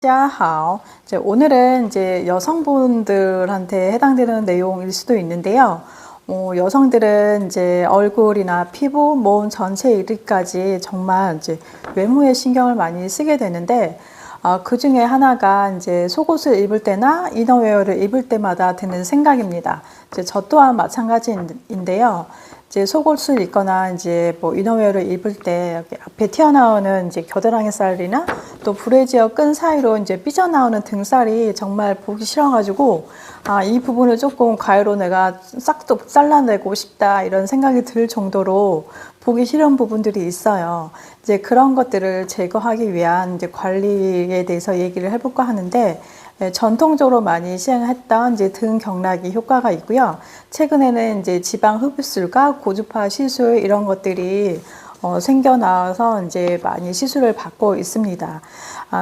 大家好. 오늘은 이제 여성분들한테 해당되는 내용일 수도 있는데요. 여성들은 이제 얼굴이나 피부, 몸 전체 이르기까지 정말 이제 외모에 신경을 많이 쓰게 되는데, 그 중에 하나가 이제 속옷을 입을 때나 이너웨어를 입을 때마다 드는 생각입니다. 저 또한 마찬가지인데요. 이제 속옷을 입거나 이제 뭐 이너웨어를 입을 때 앞에 튀어나오는 이제 겨드랑이 살이나 또 브래지어 끈 사이로 이제 삐져나오는 등살이 정말 보기 싫어가지고 이 부분을 조금 가위로 내가 싹둑 잘라내고 싶다 이런 생각이 들 정도로 보기 싫은 부분들이 있어요. 이제 그런 것들을 제거하기 위한 이제 관리에 대해서 얘기를 해볼까 하는데, 전통적으로 많이 시행했던 이제 등 경락이 효과가 있고요. 최근에는 이제 지방 흡입술과 고주파 시술 이런 것들이 생겨나서 이제 많이 시술을 받고 있습니다.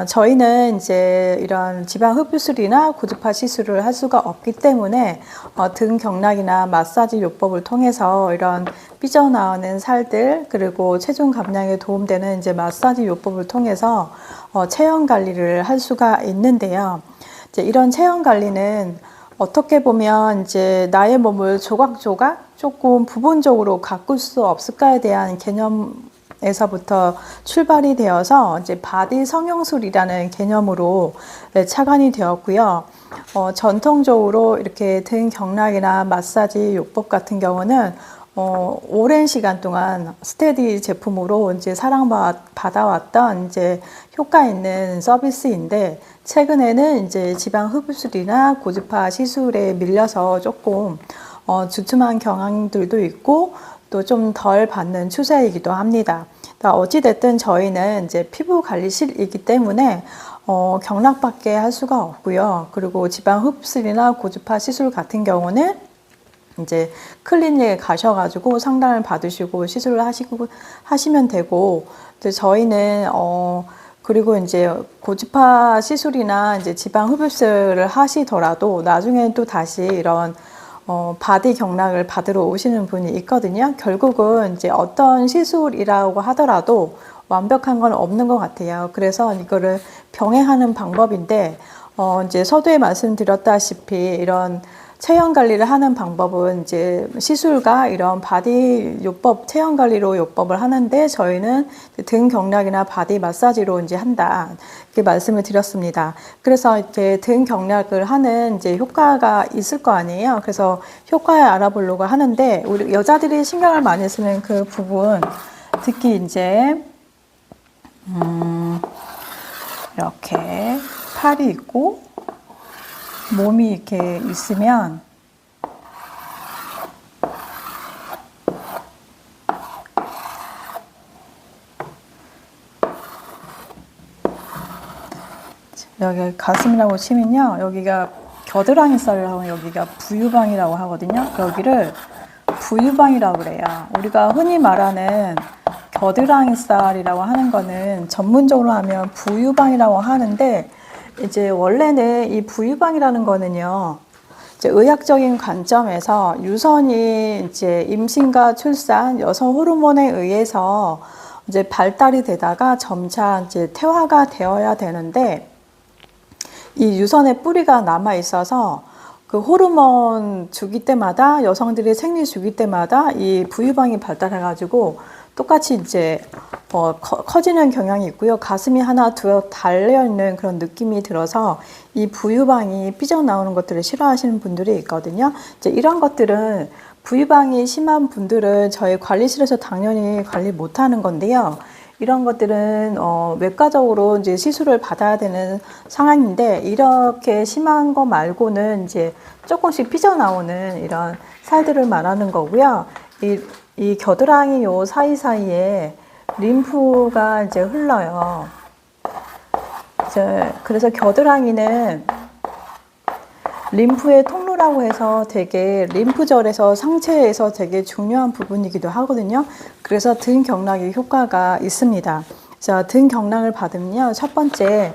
저희는 이제 이런 지방 흡입술이나 고주파 시술을 할 수가 없기 때문에 등 경락이나 마사지 요법을 통해서 이런 삐져나오는 살들 그리고 체중 감량에 도움되는 이제 마사지 요법을 통해서 체형 관리를 할 수가 있는데요. 이제 이런 체형 관리는 어떻게 보면 이제 나의 몸을 조각조각 조금 부분적으로 가꿀 수 없을까에 대한 개념에서부터 출발이 되어서 이제 바디 성형술이라는 개념으로 착안이 되었고요. 전통적으로 이렇게 등 경락이나 마사지 요법 같은 경우는 오랜 시간 동안 스테디 제품으로 이제 사랑받아왔던 이제 효과 있는 서비스인데, 최근에는 이제 지방 흡입술이나 고주파 시술에 밀려서 조금 주춤한 경향들도 있고 또 좀 덜 받는 추세이기도 합니다. 어찌됐든 저희는 이제 피부 관리실이기 때문에 경락밖에 할 수가 없고요. 그리고 지방 흡입술이나 고주파 시술 같은 경우는 이제 클리닉에 가셔가지고 상담을 받으시고 시술을 하시면 되고, 이제 저희는 그리고 이제 고주파 시술이나 이제 지방 흡입술을 하시더라도 나중에 또 다시 이런 바디 경락을 받으러 오시는 분이 있거든요. 결국은 이제 어떤 시술이라고 하더라도 완벽한 건 없는 것 같아요. 그래서 이거를 병행하는 방법인데, 이제 서두에 말씀드렸다시피 이런 체형 관리를 하는 방법은 이제 시술과 이런 바디 요법, 체형 관리로 요법을 하는데, 저희는 등 경락이나 바디 마사지로 이제 한다. 이렇게 말씀을 드렸습니다. 그래서 이렇게 등 경락을 하는 이제 효과가 있을 거 아니에요. 그래서 효과를 알아보려고 하는데, 우리 여자들이 신경을 많이 쓰는 그 부분, 특히 이제, 이렇게 팔이 있고, 몸이 이렇게 있으면 여기 가슴이라고 치면요, 여기가 겨드랑이 살이라고 하면 여기가 부유방이라고 하거든요. 여기를 부유방이라고 그래요. 우리가 흔히 말하는 겨드랑이 살이라고 하는 거는 전문적으로 하면 부유방이라고 하는데, 이제 원래는 이 부유방이라는 거는요, 이제 의학적인 관점에서 유선이 이제 임신과 출산, 여성 호르몬에 의해서 이제 발달이 되다가 점차 이제 퇴화가 되어야 되는데, 이 유선의 뿌리가 남아 있어서 그 호르몬 주기 때마다, 여성들이 생리 주기 때마다 이 부유방이 발달해가지고 똑같이 이제 커지는 경향이 있고요. 가슴이 하나 더 달려있는 그런 느낌이 들어서 이 부유방이 삐져나오는 것들을 싫어하시는 분들이 있거든요. 이제 이런 것들은, 부유방이 심한 분들은 저희 관리실에서 당연히 관리 못하는 건데요. 이런 것들은 외과적으로 이제 시술을 받아야 되는 상황인데, 이렇게 심한 거 말고는 이제 조금씩 삐져나오는 이런 살들을 말하는 거고요. 이 겨드랑이 요 사이사이에 림프가 이제 흘러요. 그래서 겨드랑이는 림프의 통로라고 해서 되게 림프절에서 상체에서 되게 중요한 부분이기도 하거든요. 그래서 등 경락의 효과가 있습니다. 자, 등 경락을 받으면요, 첫 번째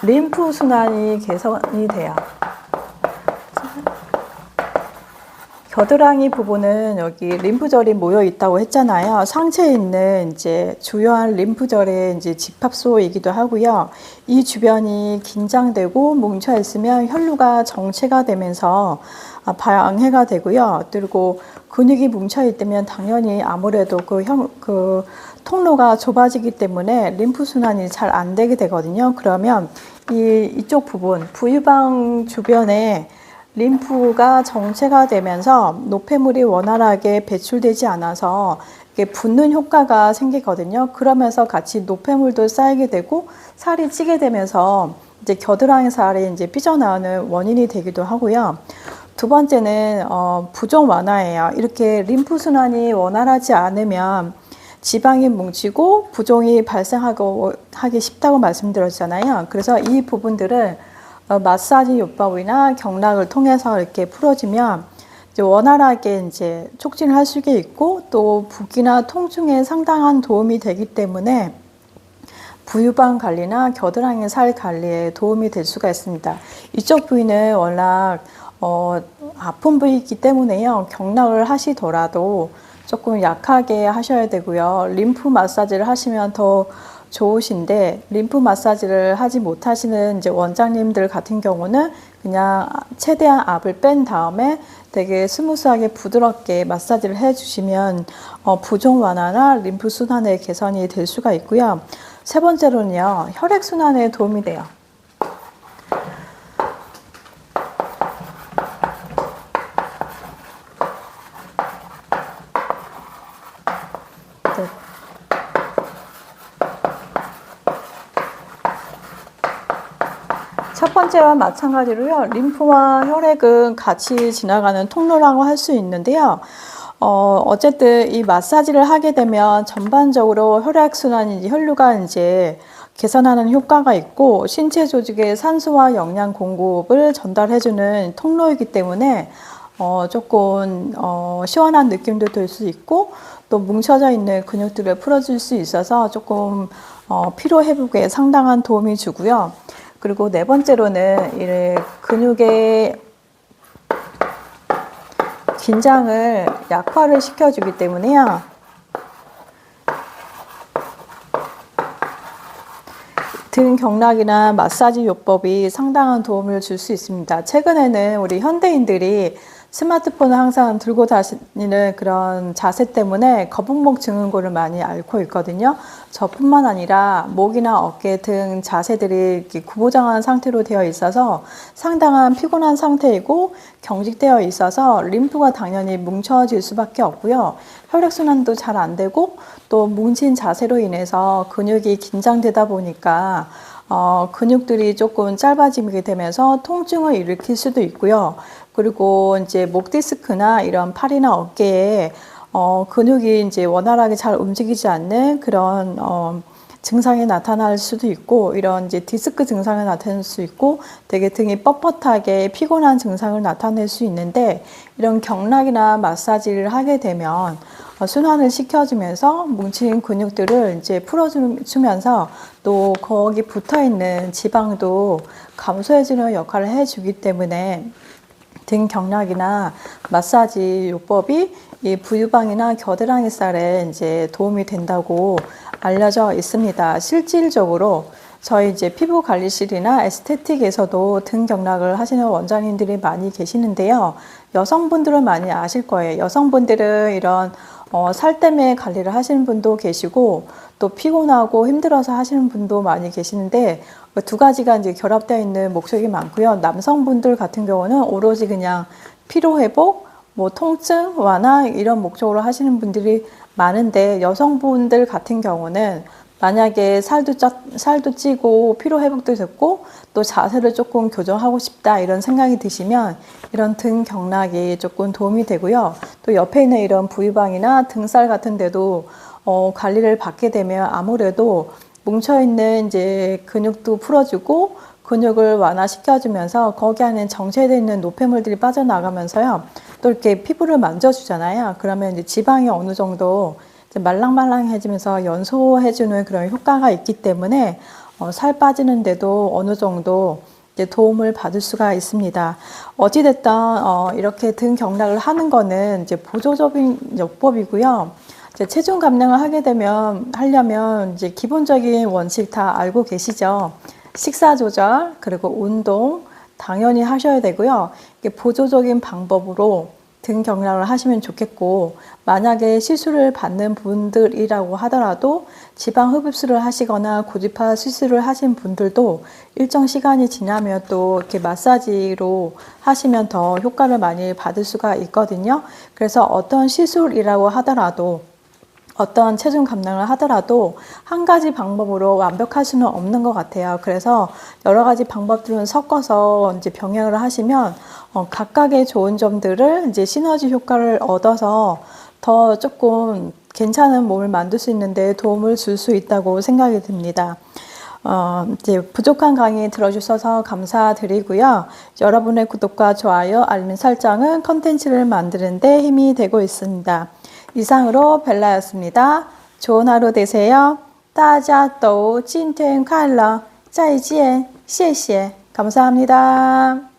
림프 순환이 개선이 돼요. 겨드랑이 부분은 여기 림프절이 모여 있다고 했잖아요. 상체에 있는 이제 주요한 림프절의 이제 집합소이기도 하고요. 이 주변이 긴장되고 뭉쳐 있으면 혈류가 정체가 되면서 방해가 되고요. 그리고 근육이 뭉쳐 있다면 당연히 아무래도 그 통로가 좁아지기 때문에 림프 순환이 잘 안 되게 되거든요. 그러면 이쪽 부분 부유방 주변에 림프가 정체가 되면서 노폐물이 원활하게 배출되지 않아서 이게 붓는 효과가 생기거든요. 그러면서 같이 노폐물도 쌓이게 되고 살이 찌게 되면서 이제 겨드랑이 살이 이제 삐져나오는 원인이 되기도 하고요. 두 번째는 부종 완화예요. 이렇게 림프 순환이 원활하지 않으면 지방이 뭉치고 부종이 발생하기 쉽다고 말씀드렸잖아요. 그래서 이 부분들을 마사지 요법이나 경락을 통해서 이렇게 풀어주면 이제 원활하게 이제 촉진을 할 수 있고 또 붓기나 통증에 상당한 도움이 되기 때문에 부유방 관리나 겨드랑이 살 관리에 도움이 될 수가 있습니다. 이쪽 부위는 워낙 아픈 부위이기 때문에요. 경락을 하시더라도 조금 약하게 하셔야 되고요. 림프 마사지를 하시면 더 좋으신데 림프 마사지를 하지 못하시는 이제 원장님들 같은 경우는 그냥 최대한 압을 뺀 다음에 되게 스무스하게 부드럽게 마사지를 해주시면 부종 완화나 림프 순환의 개선이 될 수가 있고요. 세 번째로는요, 혈액 순환에 도움이 돼요. 네. 첫 번째와 마찬가지로요, 림프와 혈액은 같이 지나가는 통로라고 할 수 있는데요. 어쨌든 이 마사지를 하게 되면 전반적으로 혈액순환이 혈류가 이제 개선하는 효과가 있고 신체 조직에 산소와 영양 공급을 전달해주는 통로이기 때문에 조금 시원한 느낌도 들 수 있고 또 뭉쳐져 있는 근육들을 풀어줄 수 있어서 조금 피로 회복에 상당한 도움이 주고요. 그리고 네 번째로는 이 근육의 긴장을 약화를 시켜주기 때문에요. 등 경락이나 마사지 요법이 상당한 도움을 줄 수 있습니다. 최근에는 우리 현대인들이 스마트폰을 항상 들고 다니는 그런 자세 때문에 거북목 증후군을 많이 앓고 있거든요. 저뿐만 아니라 목이나 어깨 등 자세들이 이렇게 구부정한 상태로 되어 있어서 상당한 피곤한 상태이고 경직되어 있어서 림프가 당연히 뭉쳐질 수밖에 없고요. 혈액순환도 잘 안 되고 또 뭉친 자세로 인해서 근육이 긴장되다 보니까 근육들이 조금 짧아지게 되면서 통증을 일으킬 수도 있고요. 그리고 이제 목 디스크나 이런 팔이나 어깨에 근육이 이제 원활하게 잘 움직이지 않는 그런 증상이 나타날 수도 있고 이런 이제 디스크 증상이 나타날 수 있고 되게 등이 뻣뻣하게 피곤한 증상을 나타낼 수 있는데 이런 경락이나 마사지를 하게 되면 순환을 시켜주면서 뭉친 근육들을 이제 풀어주면서 또 거기 붙어 있는 지방도 감소해주는 역할을 해주기 때문에 등 경락이나 마사지 요법이 이 부유방이나 겨드랑이 살에 이제 도움이 된다고 알려져 있습니다. 실질적으로 저희 이제 피부 관리실이나 에스테틱에서도 등 경락을 하시는 원장님들이 많이 계시는데요. 여성분들은 많이 아실 거예요. 여성분들은 이런 살 때문에 관리를 하시는 분도 계시고 또 피곤하고 힘들어서 하시는 분도 많이 계시는데 두 가지가 이제 결합되어 있는 목적이 많고요. 남성분들 같은 경우는 오로지 그냥 피로 회복, 뭐 통증 완화 이런 목적으로 하시는 분들이 많은데 여성분들 같은 경우는 만약에 살도 찌고 피로 회복도 됐고 또 자세를 조금 교정하고 싶다 이런 생각이 드시면 이런 등 경락이 조금 도움이 되고요. 또 옆에 있는 이런 부유방이나 등살 같은 데도 관리를 받게 되면 아무래도 뭉쳐있는 이제 근육도 풀어주고 근육을 완화시켜주면서 거기 안에 정체되어 있는 노폐물들이 빠져나가면서요. 또 이렇게 피부를 만져주잖아요. 그러면 이제 지방이 어느 정도 이제 말랑말랑해지면서 연소해주는 그런 효과가 있기 때문에 살 빠지는데도 어느 정도 이제 도움을 받을 수가 있습니다. 어찌됐든 이렇게 등 경락을 하는 거는 이제 보조적인 요법이고요. 이제 체중 감량을 하려면 이제 기본적인 원칙 다 알고 계시죠? 식사 조절, 그리고 운동 당연히 하셔야 되고요. 이게 보조적인 방법으로 등 경락을 하시면 좋겠고, 만약에 시술을 받는 분들이라고 하더라도 지방 흡입술을 하시거나 고지파 시술을 하신 분들도 일정 시간이 지나면 또 이렇게 마사지로 하시면 더 효과를 많이 받을 수가 있거든요. 그래서 어떤 시술이라고 하더라도, 어떤 체중 감량을 하더라도 한 가지 방법으로 완벽할 수는 없는 것 같아요. 그래서 여러 가지 방법들을 섞어서 이제 병행을 하시면 각각의 좋은 점들을 이제 시너지 효과를 얻어서 더 조금 괜찮은 몸을 만들 수 있는데 도움을 줄 수 있다고 생각이 듭니다. 이제 부족한 강의 들어주셔서 감사드리고요. 여러분의 구독과 좋아요, 알림 설정은 컨텐츠를 만드는 데 힘이 되고 있습니다. 이상으로 벨라였습니다. 좋은 하루 되세요. 大家都今天快乐，再见，谢谢，감사합니다.